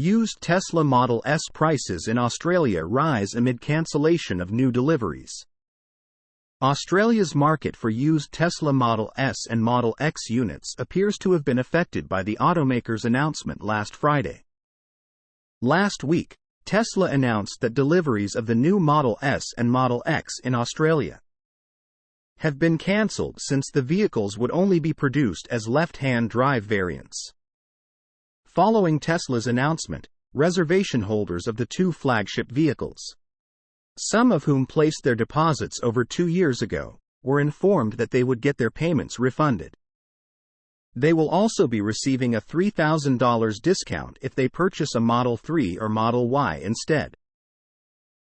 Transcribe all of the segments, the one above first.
Used Tesla Model S prices in Australia rise amid cancellation of new deliveries. Australia's market for used Tesla Model S and Model X units appears to have been affected by the automaker's announcement last Friday. Last week, Tesla announced that deliveries of the new Model S and Model X in Australia have been cancelled since the vehicles would only be produced as left-hand drive variants. Following Tesla's announcement, reservation holders of the two flagship vehicles, some of whom placed their deposits over 2 years ago, were informed that they would get their payments refunded. They will also be receiving a $3,000 discount if they purchase a Model 3 or Model Y instead.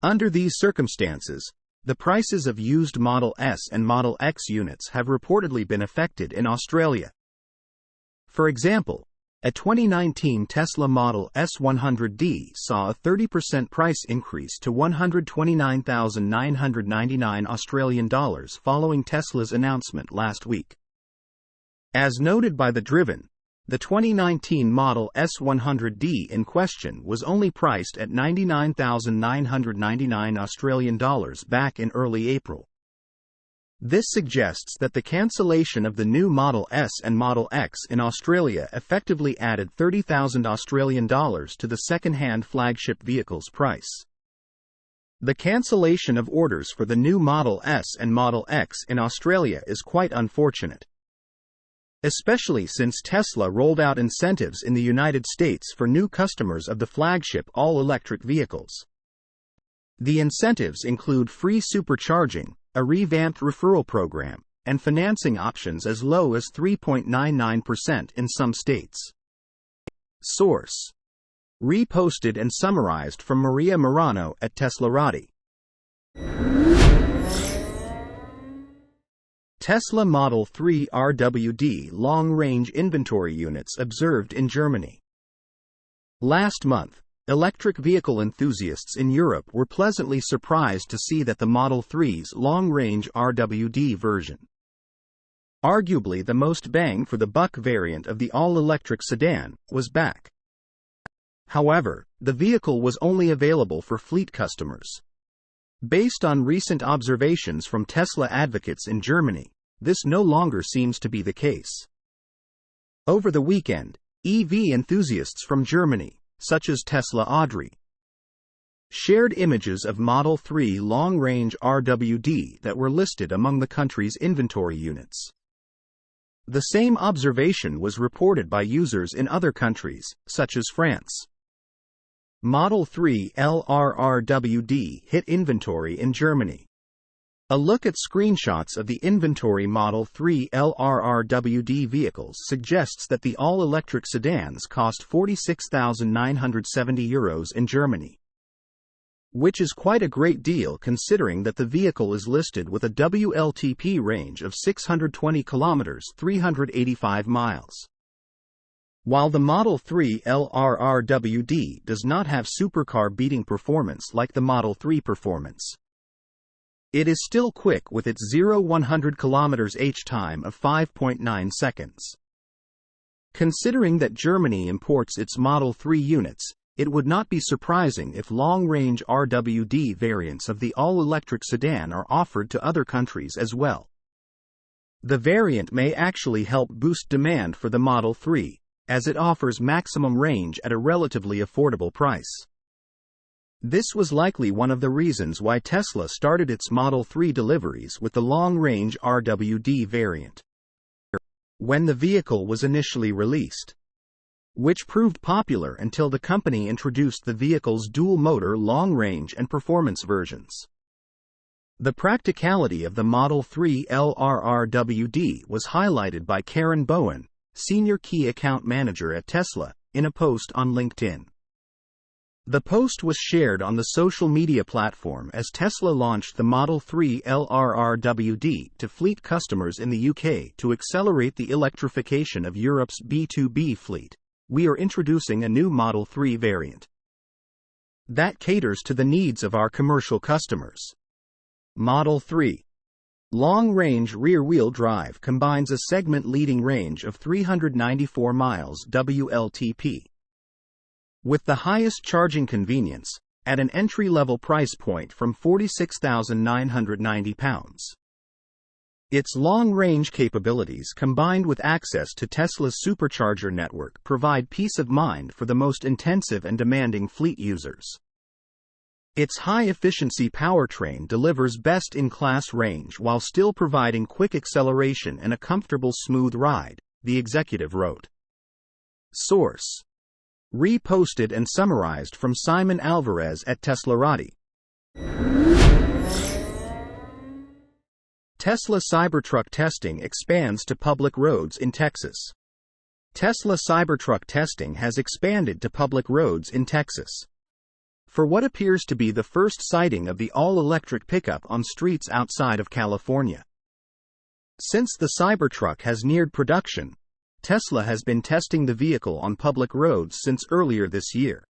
Under these circumstances, the prices of used Model S and Model X units have reportedly been affected in Australia. For example, a 2019 Tesla Model S 100D saw a 30% price increase to $129,999 Australian dollars following Tesla's announcement last week. As noted by The Driven, the 2019 Model S 100D in question was only priced at $99,999 Australian dollars back in early April. This suggests that the cancellation of the new Model S and Model X in Australia effectively added $30,000 Australian dollars to the second-hand flagship vehicle's price. The cancellation of orders for the new Model S and Model X in Australia is quite unfortunate, especially since Tesla rolled out incentives in the United States for new customers of the flagship all-electric vehicles. The incentives include free supercharging, a revamped referral program, and financing options as low as 3.99% in some states. Source: reposted and summarized from Maria Morano at Teslarati. Tesla Model 3 RWD long-range inventory units observed in Germany. Last month, electric vehicle enthusiasts in Europe were pleasantly surprised to see that the Model 3's long-range RWD version, arguably the most bang-for-the-buck variant of the all-electric sedan, was back. However, the vehicle was only available for fleet customers. Based on recent observations from Tesla advocates in Germany, this no longer seems to be the case. Over the weekend, EV enthusiasts from Germany, such as Tesla Audrey, shared images of Model 3 long-range RWD that were listed among the country's inventory units. The same observation was reported by users in other countries, such as France. Model 3 LRRWD hit inventory in Germany. A look at screenshots of the inventory Model 3 LRRWD vehicles suggests that the all-electric sedans cost €46,970 in Germany, which is quite a great deal considering that the vehicle is listed with a WLTP range of 620 kilometers (385 miles). While the Model 3 LRRWD does not have supercar beating performance like the Model 3 Performance, it is still quick with its 0-100 km/h time of 5.9 seconds. Considering that Germany imports its Model 3 units, it would not be surprising if long-range RWD variants of the all-electric sedan are offered to other countries as well. The variant may actually help boost demand for the Model 3, as it offers maximum range at a relatively affordable price. This was likely one of the reasons why Tesla started its Model 3 deliveries with the long-range RWD variant when the vehicle was initially released, which proved popular until the company introduced the vehicle's dual-motor long-range and performance versions. The practicality of the Model 3 LRRWD was highlighted by Karen Bowen, Senior Key Account Manager at Tesla, in a post on LinkedIn. The post was shared on the social media platform as Tesla launched the Model 3 LRRWD to fleet customers in the UK to accelerate the electrification of Europe's B2B fleet. We are introducing a new Model 3 variant that caters to the needs of our commercial customers. Model 3 long-range rear-wheel drive combines a segment-leading range of 394 miles WLTP with the highest charging convenience, at an entry-level price point from £46,990. Its long-range capabilities combined with access to Tesla's supercharger network provide peace of mind for the most intensive and demanding fleet users. Its high-efficiency powertrain delivers best-in-class range while still providing quick acceleration and a comfortable smooth ride, the executive wrote. Source: reposted and summarized from Simon Alvarez at Teslarati. Tesla Cybertruck testing expands to public roads in Texas. Tesla Cybertruck testing has expanded to public roads in Texas. For what appears to be the first sighting of the all-electric pickup on streets outside of California. Since the Cybertruck has neared production, Tesla has been testing the vehicle on public roads since earlier this year.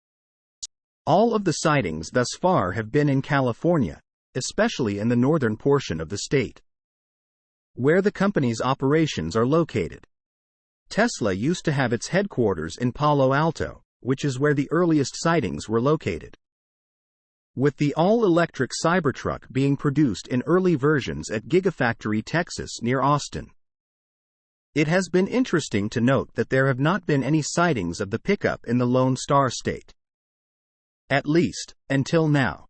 All of the sightings thus far have been in California, especially in the northern portion of the state, where the company's operations are located. Tesla used to have its headquarters in Palo Alto, which is where the earliest sightings were located. With the all-electric Cybertruck being produced in early versions at Gigafactory Texas near Austin. It has been interesting to note that there have not been any sightings of the pickup in the Lone Star State. At least, until now.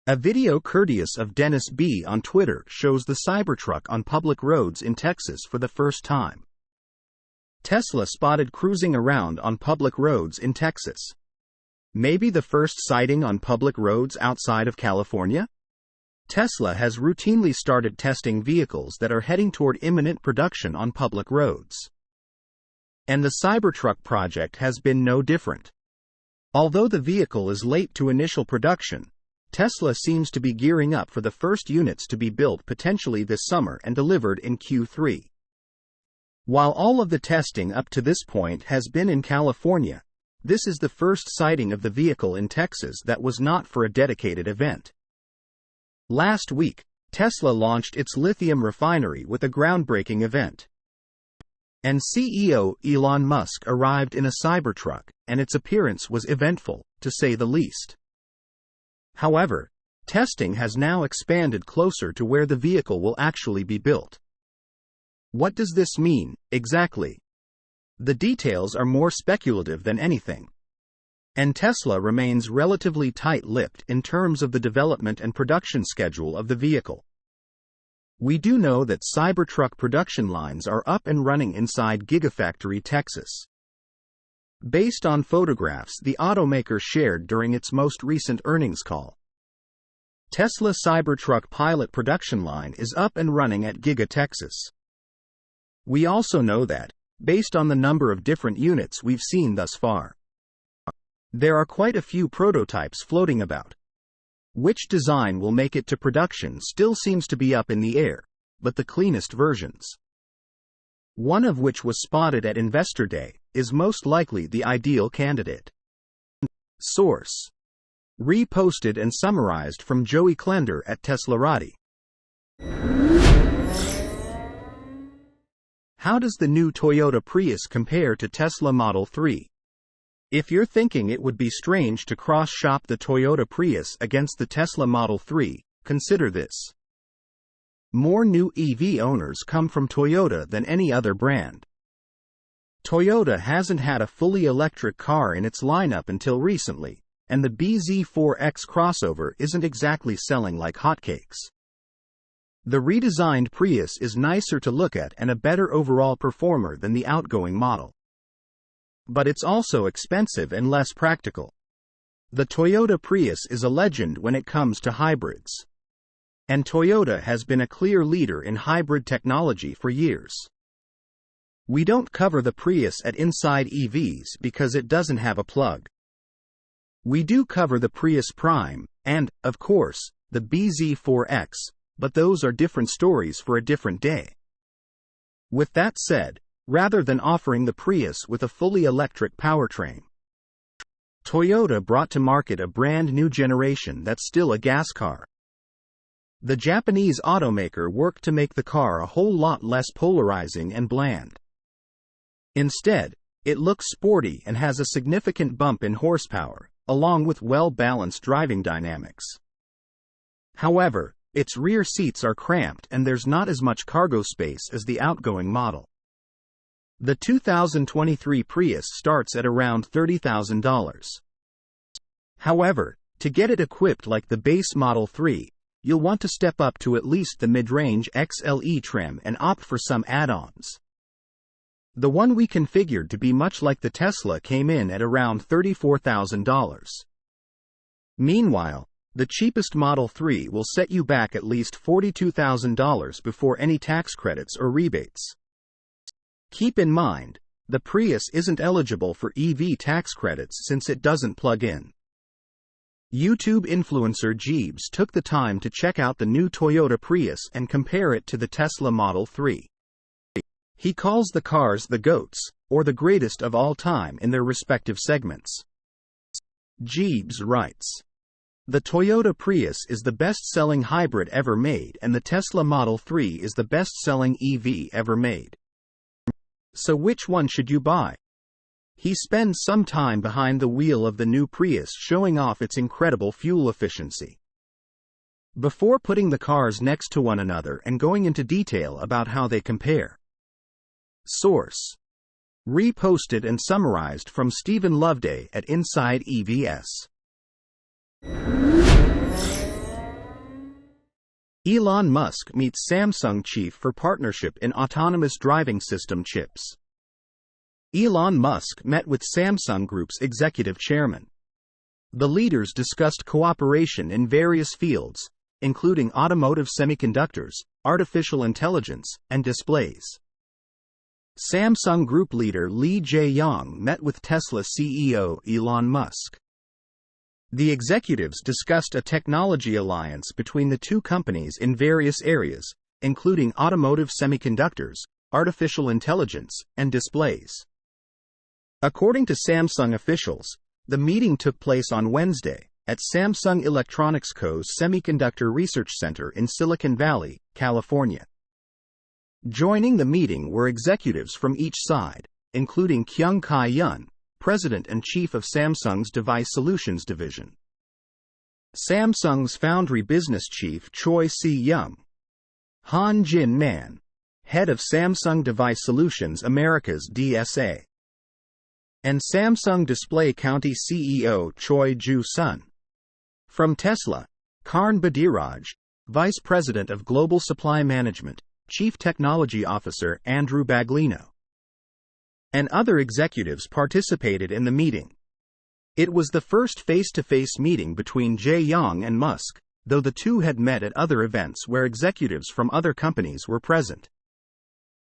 A video courteous of Dennis B. on Twitter shows the Cybertruck on public roads in Texas for the first time. Tesla spotted cruising around on public roads in Texas. Maybe the first sighting on public roads outside of California? Tesla has routinely started testing vehicles that are heading toward imminent production on public roads. And the Cybertruck project has been no different. Although the vehicle is late to initial production, Tesla seems to be gearing up for the first units to be built potentially this summer and delivered in Q3. While all of the testing up to this point has been in California, this is the first sighting of the vehicle in Texas that was not for a dedicated event. Last week, Tesla launched its lithium refinery with a groundbreaking event. And CEO Elon Musk arrived in a Cybertruck, and its appearance was eventful, to say the least. However, testing has now expanded closer to where the vehicle will actually be built. What does this mean, exactly? The details are more speculative than anything. And Tesla remains relatively tight-lipped in terms of the development and production schedule of the vehicle. We do know that Cybertruck production lines are up and running inside Gigafactory Texas. Based on photographs the automaker shared during its most recent earnings call. Tesla Cybertruck pilot production line is up and running at Giga Texas. We also know that, based on the number of different units we've seen thus far, there are quite a few prototypes floating about. Which design will make it to production still seems to be up in the air, but the cleanest versions, one of which was spotted at Investor Day, is most likely the ideal candidate. Source: reposted and summarized from Joey Klender at Teslarati. How does the new Toyota Prius compare to Tesla Model 3? If you're thinking it would be strange to cross-shop the Toyota Prius against the Tesla Model 3, consider this. More new EV owners come from Toyota than any other brand. Toyota hasn't had a fully electric car in its lineup until recently, and the BZ4X crossover isn't exactly selling like hotcakes. The redesigned Prius is nicer to look at and a better overall performer than the outgoing model. But it's also expensive and less practical. The Toyota Prius is a legend when it comes to hybrids. And Toyota has been a clear leader in hybrid technology for years. We don't cover the Prius at Inside EVs because it doesn't have a plug. We do cover the Prius Prime, and, of course, the BZ4X, but those are different stories for a different day. With that said, rather than offering the Prius with a fully electric powertrain, Toyota brought to market a brand new generation that's still a gas car. The Japanese automaker worked to make the car a whole lot less polarizing and bland. Instead, It looks sporty and has a significant bump in horsepower, along with well-balanced driving dynamics. However, its rear seats are cramped and there's not as much cargo space as the outgoing model. The 2023 Prius starts at around $30,000. However, to get it equipped like the base Model 3, you'll want to step up to at least the mid-range XLE trim and opt for some add-ons. The one we configured to be much like the Tesla came in at around $34,000. Meanwhile, the cheapest Model 3 will set you back at least $42,000 before any tax credits or rebates. Keep in mind, the Prius isn't eligible for EV tax credits since it doesn't plug in. YouTube influencer Jeeves took the time to check out the new Toyota Prius and compare it to the Tesla Model 3. He calls the cars the GOATs, or the greatest of all time in their respective segments. Jeeves writes, "The Toyota Prius is the best-selling hybrid ever made and the Tesla Model 3 is the best-selling EV ever made. So which one should you buy?" He spends some time behind the wheel of the new Prius showing off its incredible fuel efficiency. Before putting the cars next to one another and going into detail about how they compare. Source: reposted and summarized from Stephen Loveday at Inside EVS. Elon Musk meets Samsung chief for partnership in autonomous driving system chips. Elon Musk met with Samsung Group's executive chairman. The leaders discussed cooperation in various fields, including automotive semiconductors, artificial intelligence, and displays. Samsung Group leader Lee Jae-yong met with Tesla CEO Elon Musk. The executives discussed a technology alliance between the two companies in various areas, including automotive semiconductors, artificial intelligence, and displays. According to Samsung officials, the meeting took place on Wednesday at Samsung Electronics Co.'s Semiconductor Research Center in Silicon Valley, California. Joining the meeting were executives from each side, including Kyung Kai-yun, President and Chief of Samsung's Device Solutions Division. Samsung's Foundry Business Chief Choi Si-young. Han Jin-man, Head of Samsung Device Solutions Americas DSA. And Samsung Display County CEO Choi Joo-sun. From Tesla, Karn Badiraj, Vice President of Global Supply Management, Chief Technology Officer Andrew Baglino. And other executives participated in the meeting. It was the first face-to-face meeting between Jae-yong and Musk, though the two had met at other events where executives from other companies were present.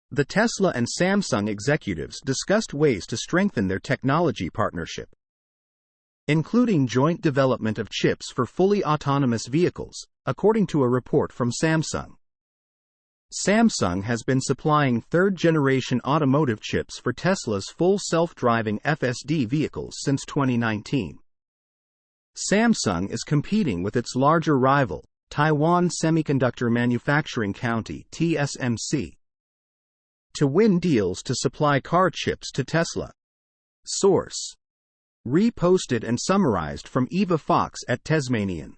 The Tesla and Samsung executives discussed ways to strengthen their technology partnership, including joint development of chips for fully autonomous vehicles, according to a report from Samsung. Samsung has been supplying third-generation automotive chips for Tesla's full self-driving FSD vehicles since 2019. Samsung is competing with its larger rival, Taiwan Semiconductor Manufacturing County (TSMC), to win deals to supply car chips to Tesla. Source: reposted and summarized from Eva Fox at Tasmanian.